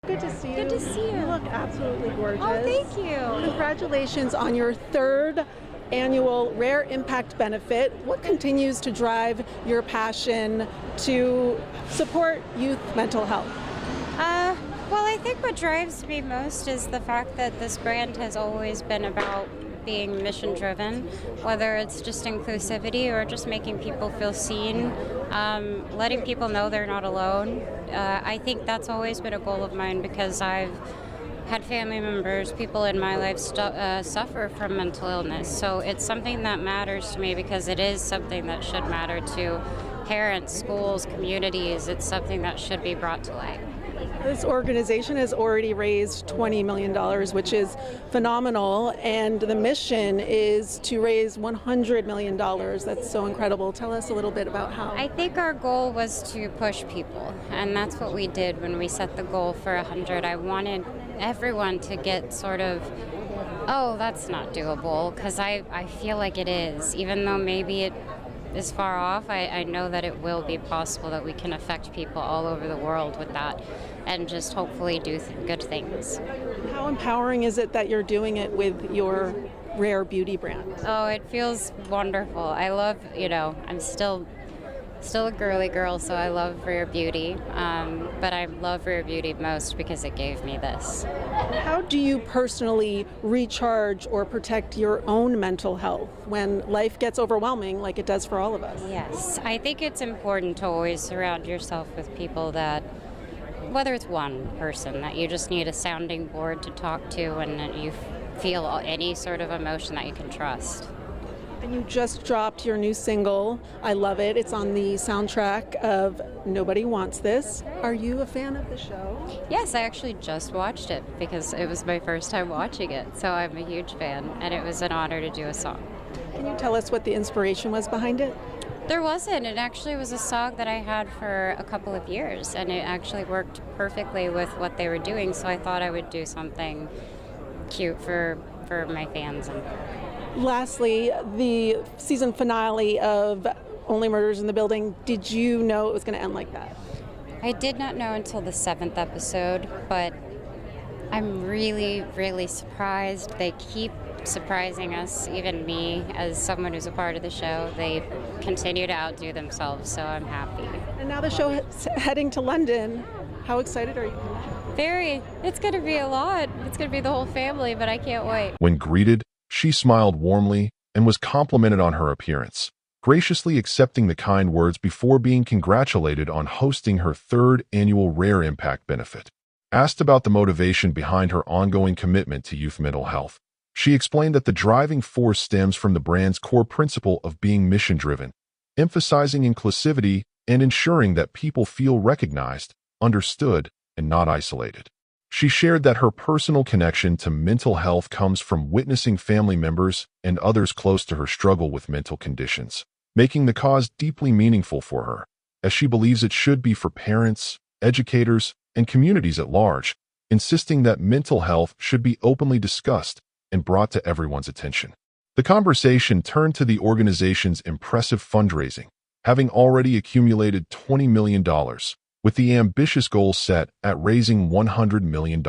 Good to see you. Good to see you. You look absolutely gorgeous. Oh, thank you. Congratulations on your third annual Rare Impact Benefit. What continues to drive your passion to support youth mental health? Well, I think what drives me most is the fact that this brand has always been about being mission driven, whether it's just inclusivity or just making people feel seen, letting people know they're not alone. I think that's always been a goal of mine because I've had family members, people in my life suffer from mental illness. So it's something that matters to me because it is something that should matter to parents, schools, communities. It's something that should be brought to light. This organization has already raised $20 million, which is phenomenal, and the mission is to raise $100 million. That's so incredible. Tell us a little bit about how. I think our goal was to push people, and that's what we did when we set the goal for 100. I wanted everyone to get sort of, oh, that's not doable, because I feel like it is. Even though maybe it is far off, I know that it will be possible that we can affect people all over the world with that and just hopefully do good things. How empowering is it that you're doing it with your Rare Beauty brand? Oh, it feels wonderful. I love, I'm still a girly girl, so I love Rare Beauty, but I love Rare Beauty most because it gave me this. How do you personally recharge or protect your own mental health when life gets overwhelming like it does for all of us? Yes, I think it's important to always surround yourself with people that, whether it's one person that you just need a sounding board to talk to and that you feel any sort of emotion that you can trust. And you just dropped your new single, I Love It. It's on the soundtrack of Nobody Wants This. Are you a fan of the show? Yes, I actually just watched it because it was my first time watching it. So I'm a huge fan, and it was an honor to do a song. Can you tell us what the inspiration was behind it? There wasn't. It actually was a song that I had for a couple of years, and it actually worked perfectly with what they were doing. So I thought I would do something cute for my fans. Lastly, the season finale of Only Murders in the Building, did you know it was going to end like that? I did not know until the 7th episode, but I'm really, really surprised. They keep surprising us, even me, as someone who's a part of the show. They continue to outdo themselves, so I'm happy. And now the show is heading to London. How excited are you? Very. It's going to be a lot. It's going to be the whole family, but I can't wait. When greeted, she smiled warmly and was complimented on her appearance, graciously accepting the kind words before being congratulated on hosting her third annual Rare Impact Benefit. Asked about the motivation behind her ongoing commitment to youth mental health, she explained that the driving force stems from the brand's core principle of being mission-driven, emphasizing inclusivity and ensuring that people feel recognized, understood, and not isolated. She shared that her personal connection to mental health comes from witnessing family members and others close to her struggle with mental conditions, making the cause deeply meaningful for her, as she believes it should be for parents, educators, and communities at large, insisting that mental health should be openly discussed and brought to everyone's attention. The conversation turned to the organization's impressive fundraising, having already accumulated $20 million, with the ambitious goal set at raising $100 million.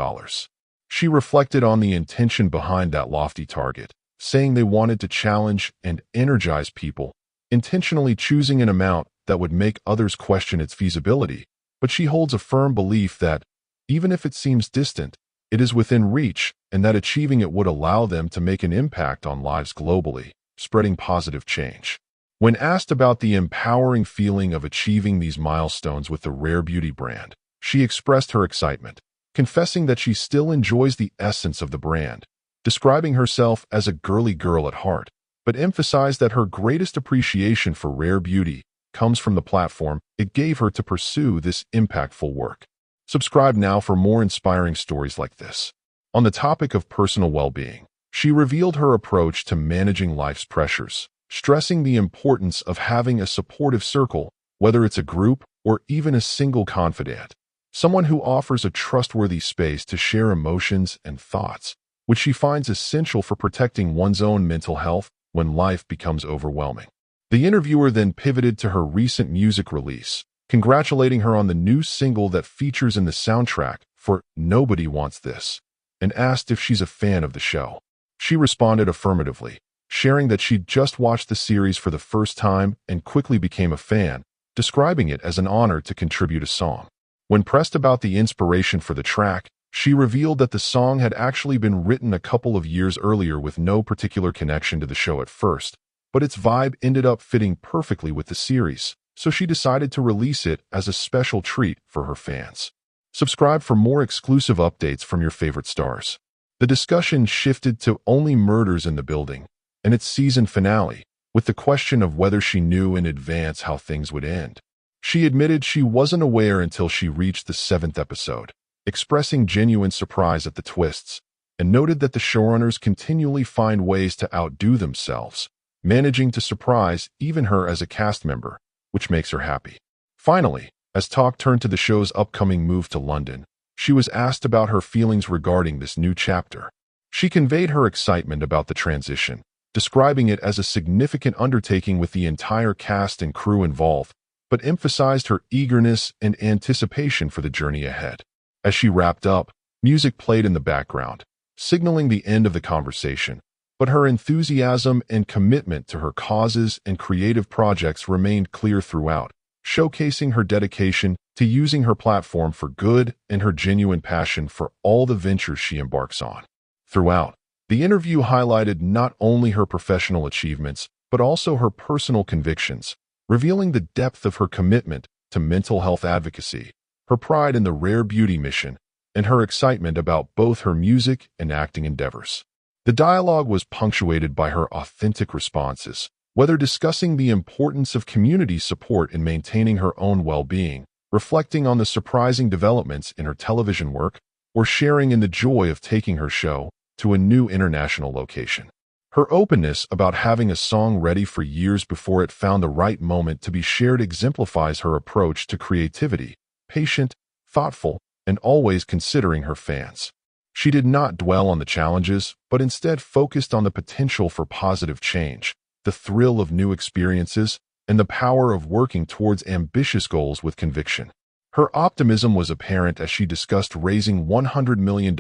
She reflected on the intention behind that lofty target, saying they wanted to challenge and energize people, intentionally choosing an amount that would make others question its feasibility, but she holds a firm belief that, even if it seems distant, it is within reach and that achieving it would allow them to make an impact on lives globally, spreading positive change. When asked about the empowering feeling of achieving these milestones with the Rare Beauty brand, she expressed her excitement, confessing that she still enjoys the essence of the brand, describing herself as a girly girl at heart, but emphasized that her greatest appreciation for Rare Beauty comes from the platform it gave her to pursue this impactful work. Subscribe now for more inspiring stories like this. On the topic of personal well-being, she revealed her approach to managing life's pressures, stressing the importance of having a supportive circle, whether it's a group or even a single confidant, someone who offers a trustworthy space to share emotions and thoughts, which she finds essential for protecting one's own mental health when life becomes overwhelming. The interviewer then pivoted to her recent music release, congratulating her on the new single that features in the soundtrack for Nobody Wants This and asked if she's a fan of the show. She responded affirmatively, sharing that she'd just watched the series for the first time and quickly became a fan, describing it as an honor to contribute a song. When pressed about the inspiration for the track, she revealed that the song had actually been written a couple of years earlier with no particular connection to the show at first, but its vibe ended up fitting perfectly with the series, so she decided to release it as a special treat for her fans. Subscribe for more exclusive updates from your favorite stars. The discussion shifted to Only Murders in the Building and its season finale, with the question of whether she knew in advance how things would end. She admitted she wasn't aware until she reached the 7th episode, expressing genuine surprise at the twists, and noted that the showrunners continually find ways to outdo themselves, managing to surprise even her as a cast member, which makes her happy. Finally, as talk turned to the show's upcoming move to London, she was asked about her feelings regarding this new chapter. She conveyed her excitement about the transition, describing it as a significant undertaking with the entire cast and crew involved, but emphasized her eagerness and anticipation for the journey ahead. As she wrapped up, music played in the background, signaling the end of the conversation, but her enthusiasm and commitment to her causes and creative projects remained clear throughout, showcasing her dedication to using her platform for good and her genuine passion for all the ventures she embarks on. Throughout, the interview highlighted not only her professional achievements, but also her personal convictions, revealing the depth of her commitment to mental health advocacy, her pride in the rare beauty mission, and her excitement about both her music and acting endeavors. The dialogue was punctuated by her authentic responses, whether discussing the importance of community support in maintaining her own well-being, reflecting on the surprising developments in her television work, or sharing in the joy of taking her show to a new international location. Her openness about having a song ready for years before it found the right moment to be shared exemplifies her approach to creativity, patient, thoughtful, and always considering her fans. She did not dwell on the challenges, but instead focused on the potential for positive change, the thrill of new experiences, and the power of working towards ambitious goals with conviction. Her optimism was apparent as she discussed raising $100 million,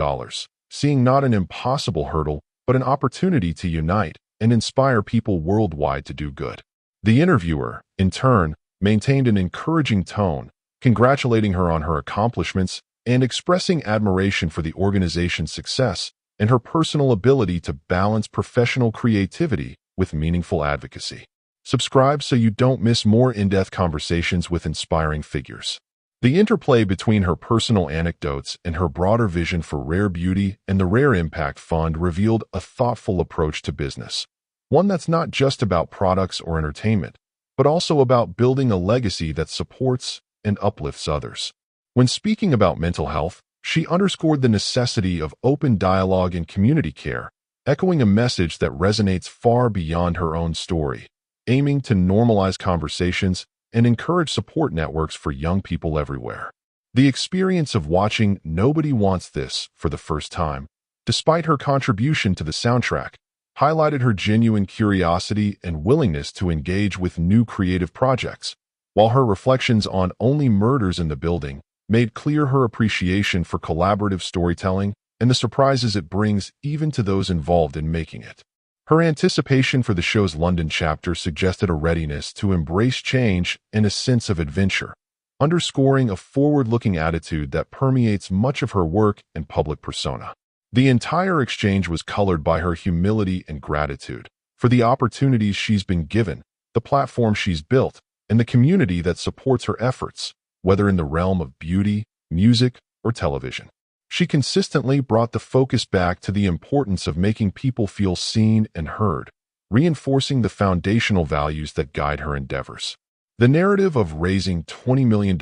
seeing not an impossible hurdle, but an opportunity to unite and inspire people worldwide to do good. The interviewer, in turn, maintained an encouraging tone, congratulating her on her accomplishments and expressing admiration for the organization's success and her personal ability to balance professional creativity with meaningful advocacy. Subscribe so you don't miss more in-depth conversations with inspiring figures. The interplay between her personal anecdotes and her broader vision for rare beauty and the Rare Impact Fund revealed a thoughtful approach to business, one that's not just about products or entertainment, but also about building a legacy that supports and uplifts others. When speaking about mental health, she underscored the necessity of open dialogue and community care, echoing a message that resonates far beyond her own story, aiming to normalize conversations and encourage support networks for young people everywhere. The experience of watching Nobody Wants This for the first time, despite her contribution to the soundtrack, highlighted her genuine curiosity and willingness to engage with new creative projects, while her reflections on Only Murders in the Building made clear her appreciation for collaborative storytelling and the surprises it brings even to those involved in making it. Her anticipation for the show's London chapter suggested a readiness to embrace change and a sense of adventure, underscoring a forward-looking attitude that permeates much of her work and public persona. The entire exchange was colored by her humility and gratitude for the opportunities she's been given, the platform she's built, and the community that supports her efforts, whether in the realm of beauty, music, or television. She consistently brought the focus back to the importance of making people feel seen and heard, reinforcing the foundational values that guide her endeavors. The narrative of raising $20 million,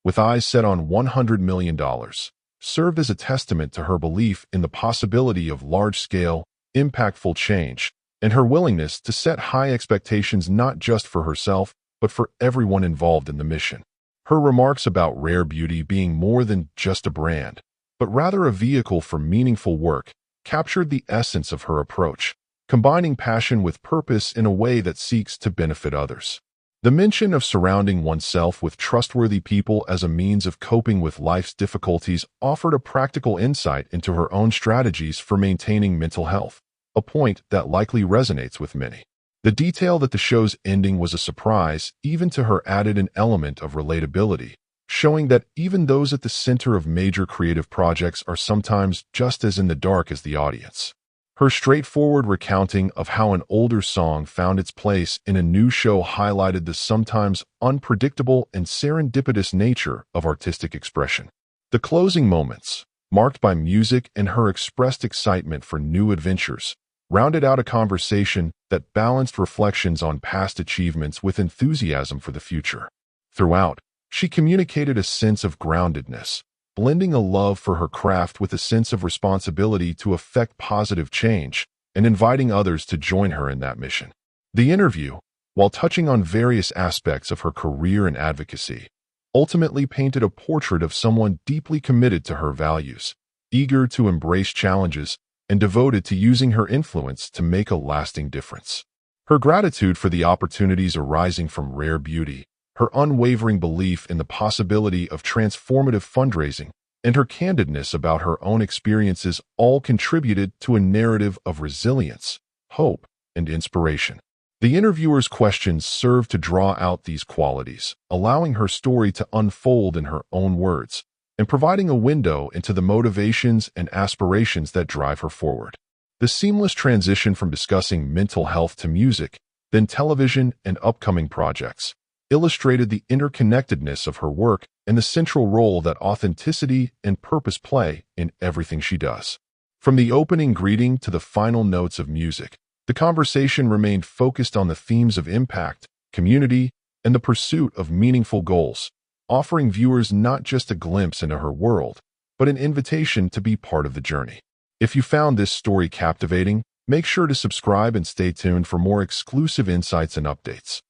with eyes set on $100 million, served as a testament to her belief in the possibility of large-scale, impactful change, and her willingness to set high expectations not just for herself, but for everyone involved in the mission. Her remarks about Rare Beauty being more than just a brand, but rather a vehicle for meaningful work, captured the essence of her approach, combining passion with purpose in a way that seeks to benefit others. The mention of surrounding oneself with trustworthy people as a means of coping with life's difficulties offered a practical insight into her own strategies for maintaining mental health, a point that likely resonates with many. The detail that the show's ending was a surprise, even to her, added an element of relatability, showing that even those at the center of major creative projects are sometimes just as in the dark as the audience. Her straightforward recounting of how an older song found its place in a new show highlighted the sometimes unpredictable and serendipitous nature of artistic expression. The closing moments, marked by music and her expressed excitement for new adventures, rounded out a conversation that balanced reflections on past achievements with enthusiasm for the future. Throughout, she communicated a sense of groundedness, blending a love for her craft with a sense of responsibility to effect positive change and inviting others to join her in that mission. The interview, while touching on various aspects of her career and advocacy, ultimately painted a portrait of someone deeply committed to her values, eager to embrace challenges, and devoted to using her influence to make a lasting difference. Her gratitude for the opportunities arising from rare beauty, her unwavering belief in the possibility of transformative fundraising, and her candidness about her own experiences all contributed to a narrative of resilience, hope, and inspiration. The interviewer's questions served to draw out these qualities, allowing her story to unfold in her own words, and providing a window into the motivations and aspirations that drive her forward. The seamless transition from discussing mental health to music, then television and upcoming projects, illustrated the interconnectedness of her work and the central role that authenticity and purpose play in everything she does. From the opening greeting to the final notes of music, the conversation remained focused on the themes of impact, community, and the pursuit of meaningful goals, offering viewers not just a glimpse into her world, but an invitation to be part of the journey. If you found this story captivating, make sure to subscribe and stay tuned for more exclusive insights and updates.